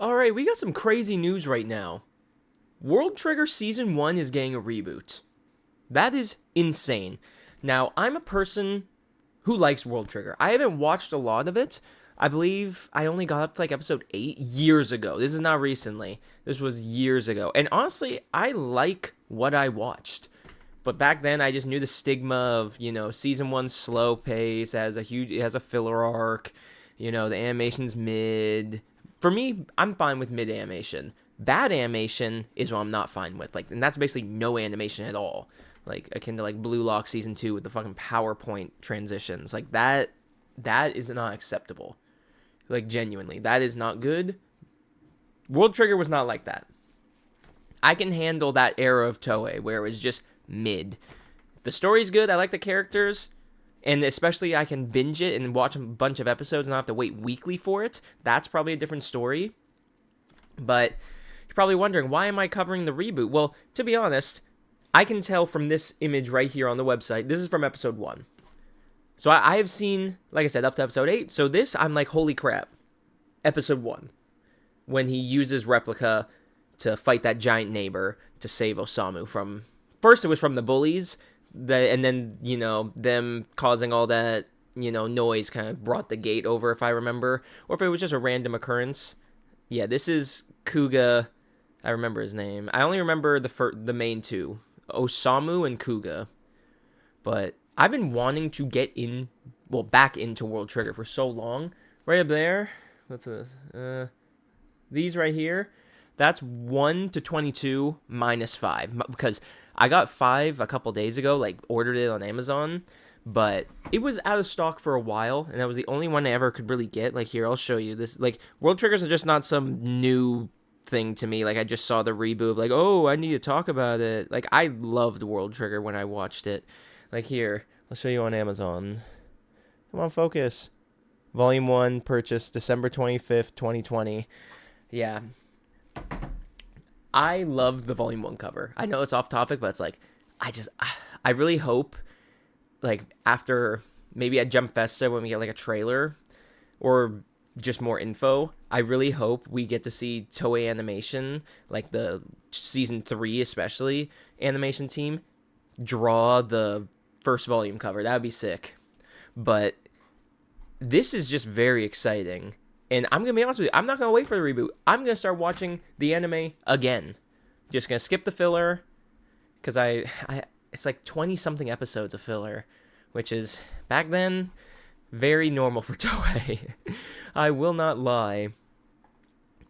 Alright, we got some crazy news right now. World Trigger Season 1 is getting a reboot. That is insane. Now, I'm a person who likes World Trigger. I haven't watched a lot of it. I believe I only got up to like episode 8 years ago. This is not recently. This was years ago. And honestly, I like what I watched. But back then, I just knew the stigma of, season 1 slow pace, it has a filler arc, the animation's mid. For me, I'm fine with mid animation. Bad animation is what I'm not fine with. And that's basically no animation at all. Akin to Blue Lock Season 2 with the fucking PowerPoint transitions. That is not acceptable. Genuinely, that is not good. World Trigger was not like that. I can handle that era of Toei where it was just mid. The story's good, I like the characters, and especially I can binge it and watch a bunch of episodes and not have to wait weekly for it. That's probably a different story. But you're probably wondering, why am I covering the reboot? Well, to be honest, I can tell from this image right here on the website, this is from episode 1. So I have seen, like I said, up to episode 8. So this, I'm like, holy crap. Episode 1. When he uses Replica to fight that giant neighbor to save Osamu from... First, it was from the bullies, and then, them causing all that, noise kind of brought the gate over, if I remember. Or if it was just a random occurrence. Yeah, this is Kuga. I remember his name. I only remember the main two. Osamu and Kuga. But I've been wanting to get back into World Trigger for so long. Right up there. What's this? These right here. That's 1 to 22 minus 5. Because I got 5 a couple days ago, ordered it on Amazon. But it was out of stock for a while, and that was the only one I ever could really get. Here, I'll show you this. World Triggers are just not some new thing to me. I just saw the reboot. Oh, I need to talk about it. I loved World Trigger when I watched it. Here, I'll show you on Amazon. Come on, focus. Volume 1, purchased December 25th, 2020. Yeah. I loved the Volume 1 cover. I know it's off topic, but it's I really hope, after, maybe at Jump Festa when we get, a trailer, or just more info, I really hope we get to see Toei Animation, the Season 3 especially, animation team, draw the first volume cover. That would be sick. But this is just very exciting. And I'm going to be honest with you, I'm not going to wait for the reboot. I'm going to start watching the anime again. Just going to skip the filler. Because it's 20-something episodes of filler. Which is, back then, very normal for Toei. I will not lie.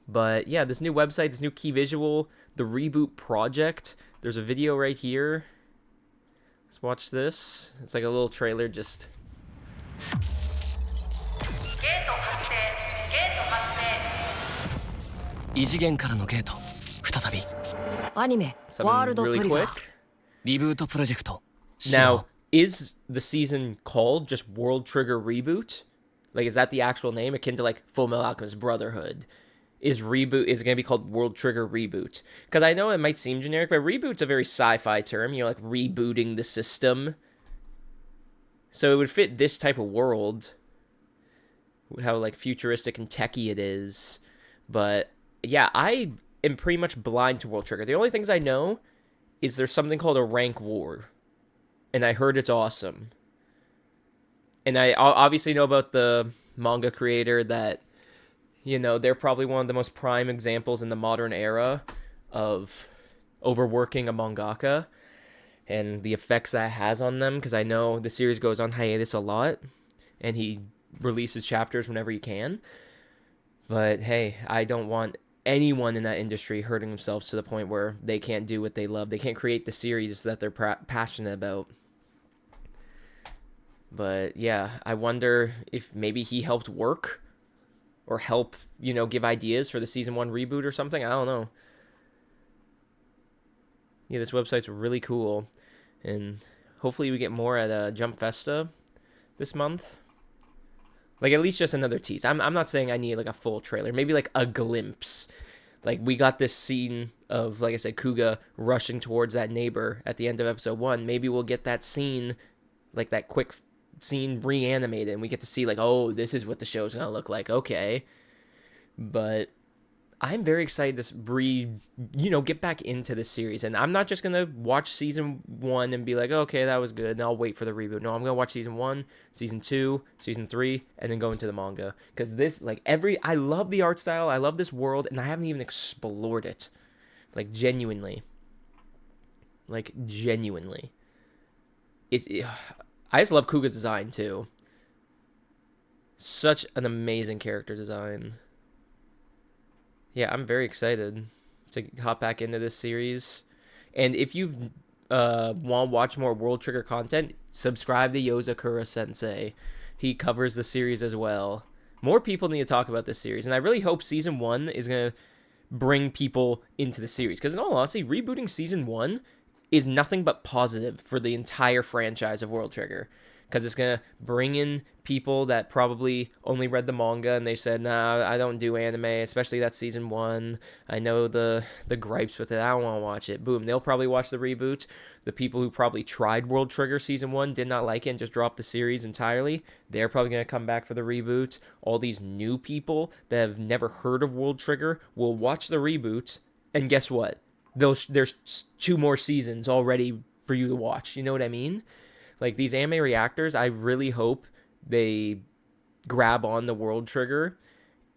But yeah, this new website, this new key visual, the Reboot project. There's a video right here. Let's watch this. It's a little trailer just... Something really quick. Now, is the season called just World Trigger Reboot? Is that the actual name? Akin to Full Metal Alchemist Brotherhood. Is it going to be called World Trigger Reboot? Because I know it might seem generic, but reboot's a very sci-fi term. Rebooting the system. So it would fit this type of world. How futuristic and techy it is. But yeah, I am pretty much blind to World Trigger. The only things I know is there's something called a rank war. And I heard it's awesome. And I obviously know about the manga creator that, they're probably one of the most prime examples in the modern era of overworking a mangaka and the effects that has on them. Because I know the series goes on hiatus a lot. And he releases chapters whenever he can. But hey, I don't want anyone in that industry hurting themselves to the point where they can't do what they love. They can't create the series that they're passionate about. But yeah, I wonder if maybe he helped work or help, give ideas for the Season 1 reboot or something. I don't know. Yeah, this website's really cool. And hopefully we get more at Jump Festa this month. At least just another tease. I'm not saying I need, a full trailer. Maybe, a glimpse. We got this scene of, like I said, Kuga rushing towards that neighbor at the end of episode 1. Maybe we'll get that scene, that quick scene reanimated, and we get to see, oh, this is what the show's gonna look like. Okay. But I'm very excited to get back into this series. And I'm not just going to watch season 1 and be like, okay, that was good, and I'll wait for the reboot. No, I'm going to watch season 1, season 2, season 3, and then go into the manga. Because this, like, I love the art style, I love this world, and I haven't even explored it. Like, genuinely. I just love Kuga's design, too. Such an amazing character design. Yeah, I'm very excited to hop back into this series. And if you want to watch more World Trigger content, subscribe to Yozakura Sensei. He covers the series as well. More people need to talk about this series. And I really hope Season 1 is going to bring people into the series. Because in all honesty, rebooting Season 1 is nothing but positive for the entire franchise of World Trigger. Because it's going to bring in people that probably only read the manga and they said, nah, I don't do anime, especially that season 1. I know the gripes with it. I don't want to watch it. Boom. They'll probably watch the reboot. The people who probably tried World Trigger season 1 did not like it and just dropped the series entirely. They're probably going to come back for the reboot. All these new people that have never heard of World Trigger will watch the reboot. And guess what? There's 2 more seasons already for you to watch. You know what I mean? Like, these anime reactors, I really hope they grab on the World Trigger,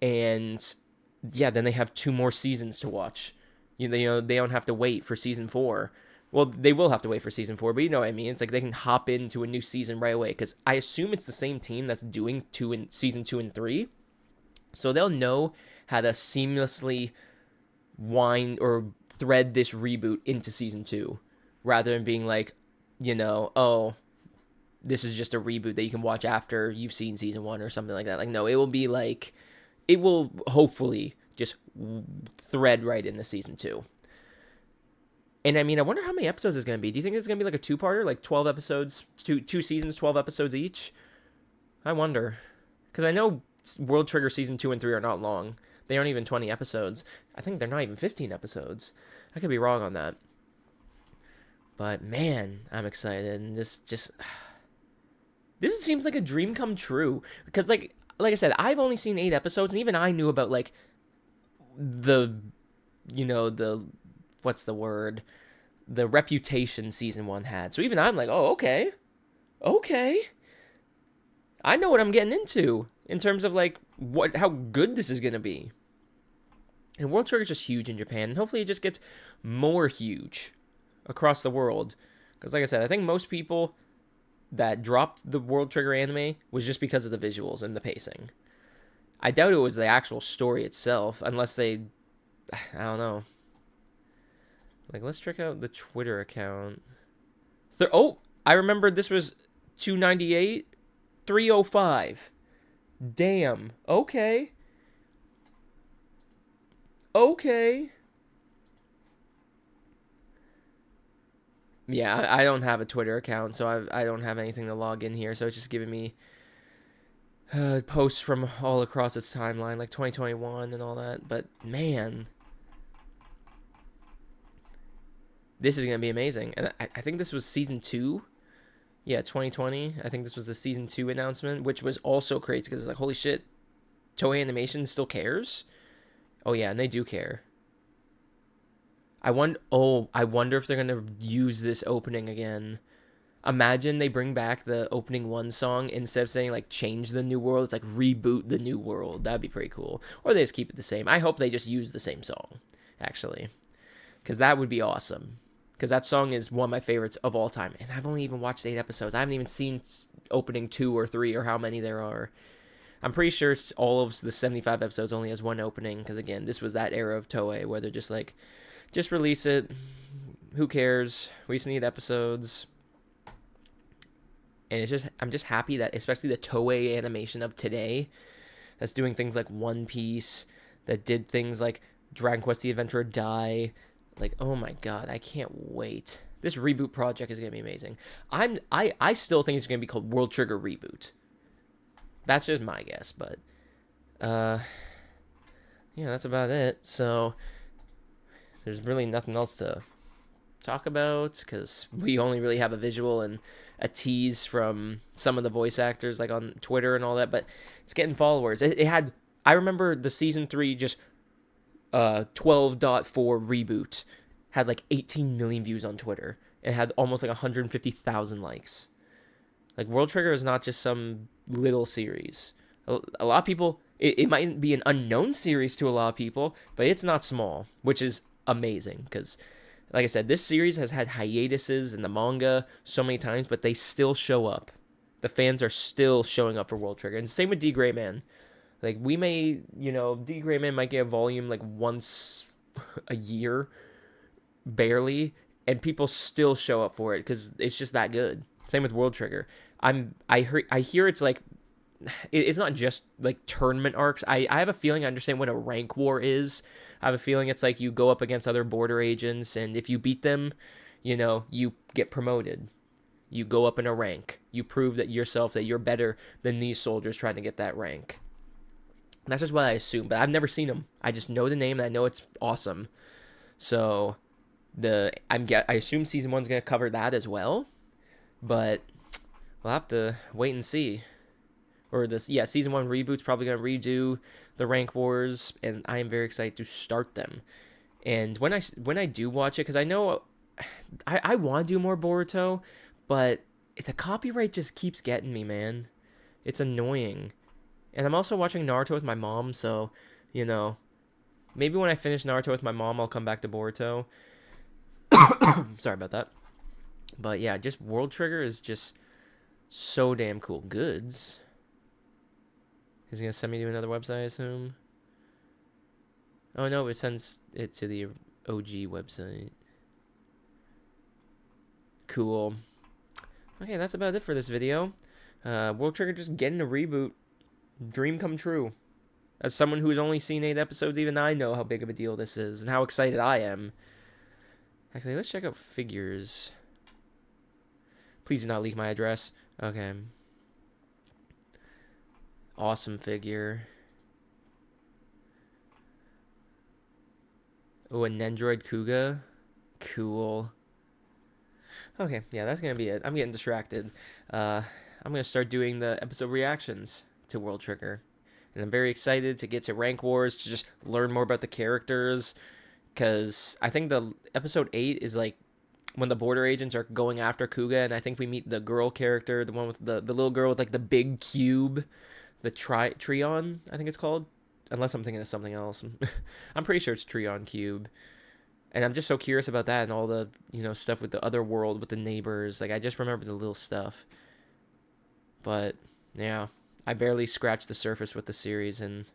and yeah, then they have 2 more seasons to watch. You know, they don't have to wait for season 4. Well, they will have to wait for season 4, but you know what I mean? It's like they can hop into a new season right away, because I assume it's the same team that's doing season 2 and 3, so they'll know how to seamlessly wind or thread this reboot into season 2, rather than being like, you know, oh, this is just a reboot that you can watch after you've seen season 1 or something like that. Like, no, it will be like, it will hopefully just thread right into season 2. And I mean, I wonder how many episodes it's going to be. Do you think it's going to be like a 2-parter, like 12 episodes, two seasons, 12 episodes each? I wonder. Because I know World Trigger season 2 and 3 are not long. They aren't even 20 episodes. I think they're not even 15 episodes. I could be wrong on that. But man, I'm excited. And this seems like a dream come true, because like I said, I've only seen 8 episodes, and even I knew about like the what's the word, the reputation season 1 had. So even I'm like, oh, okay, I know what I'm getting into in terms of like how good this is gonna be. And World Trigger is just huge in Japan, and hopefully it just gets more huge across the world. Because like I said, I think most people that dropped the World Trigger anime was just because of the visuals and the pacing. I doubt it was the actual story itself, unless I don't know. Like, let's check out the Twitter account. I remember this was 298, 305. Damn. Okay. Yeah, I don't have a Twitter account, so I don't have anything to log in here, so it's just giving me posts from all across its timeline, like 2021 and all that. But man, this is going to be amazing. And I think this was season 2. Yeah, 2020. I think this was the season 2 announcement, which was also crazy because it's like, holy shit, Toei Animation still cares? Oh yeah, and they do care. I wonder if they're going to use this opening again. Imagine they bring back the opening 1 song instead of saying like change the new world. It's like reboot the new world. That'd be pretty cool. Or they just keep it the same. I hope they just use the same song, actually, because that would be awesome. Because that song is one of my favorites of all time. And I've only even watched 8 episodes. I haven't even seen opening 2 or 3 or how many there are. I'm pretty sure all of the 75 episodes only has 1 opening. Because again, this was that era of Toei where they're just like, just release it. Who cares? We just need episodes. And I'm just happy that, especially the Toei animation of today, that's doing things like One Piece, that did things like Dragon Quest: The Adventurer Die. Like, oh my god, I can't wait. This reboot project is gonna be amazing. I still think it's gonna be called World Trigger Reboot. That's just my guess, but yeah, that's about it. So there's really nothing else to talk about, because we only really have a visual and a tease from some of the voice actors, like on Twitter and all that, but it's getting followers. I remember the season 3 just 12.4 Reboot had like 18 million views on Twitter. It had almost like 150,000 likes. Like, World Trigger is not just some little series. A lot of people, it might be an unknown series to a lot of people, but it's not small, which is amazing because, like I said, this series has had hiatuses in the manga so many times, but they still show up. The fans are still showing up for World Trigger. And same with D. Gray Man. Like, we may, D. Gray Man might get a volume like once a year, barely, and people still show up for it because it's just that good. Same with World Trigger. I hear it's like, it's not just like tournament arcs. I have a feeling I understand what a rank war is. I have a feeling it's like you go up against other border agents, and if you beat them, you get promoted. You go up in a rank. You prove that you're better than these soldiers trying to get that rank. That's just what I assume, but I've never seen them. I just know the name and I know it's awesome. So I assume season 1's gonna cover that as well, but we'll have to wait and see. Or season 1 Reboot's probably gonna redo the rank wars, and I am very excited to start them. And when I do watch it, because I know I want to do more Boruto, but the copyright just keeps getting me, man. It's annoying. And I'm also watching Naruto with my mom, so, maybe when I finish Naruto with my mom, I'll come back to Boruto. Sorry about that. But yeah, just World Trigger is just so damn cool. Goods. He's going to send me to another website, I assume. Oh, no, it sends it to the OG website. Cool. Okay, that's about it for this video. World Trigger just getting a reboot. Dream come true. As someone who has only seen 8 episodes, even I know how big of a deal this is and how excited I am. Actually, let's check out figures. Please do not leak my address. Okay. Awesome figure. Oh, a Nendroid Kuga. Cool. Okay, yeah, that's going to be it. I'm getting distracted. I'm going to start doing the episode reactions to World Trigger. And I'm very excited to get to Rank Wars, to just learn more about the characters. Because I think the episode 8 is like when the border agents are going after Kuga, and I think we meet the girl character, the one with the little girl with like the big cube, the Trion, I think it's called. Unless I'm thinking of something else. I'm pretty sure it's Trion Cube. And I'm just so curious about that and all the, stuff with the other world, with the neighbors. Like, I just remember the little stuff. But, yeah. I barely scratched the surface with the series, and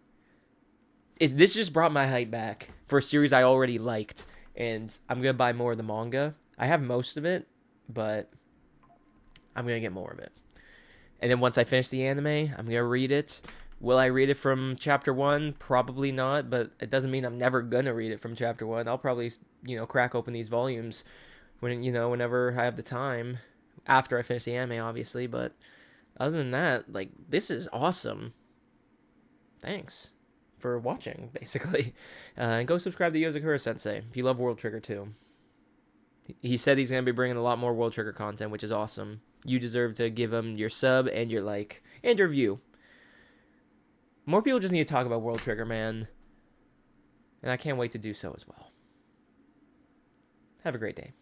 this just brought my hype back for a series I already liked, and I'm going to buy more of the manga. I have most of it, but I'm going to get more of it. And then once I finish the anime, I'm going to read it. Will I read it from chapter 1? Probably not, but it doesn't mean I'm never going to read it from chapter 1. I'll probably, crack open these volumes whenever I have the time, after I finish the anime, obviously, but other than that, like, this is awesome. Thanks for watching, basically. And go subscribe to Yozakura Sensei if you love World Trigger too. He said he's going to be bringing a lot more World Trigger content, which is awesome. You deserve to give him your sub and your like and your view. More people just need to talk about World Trigger, man. And I can't wait to do so as well. Have a great day.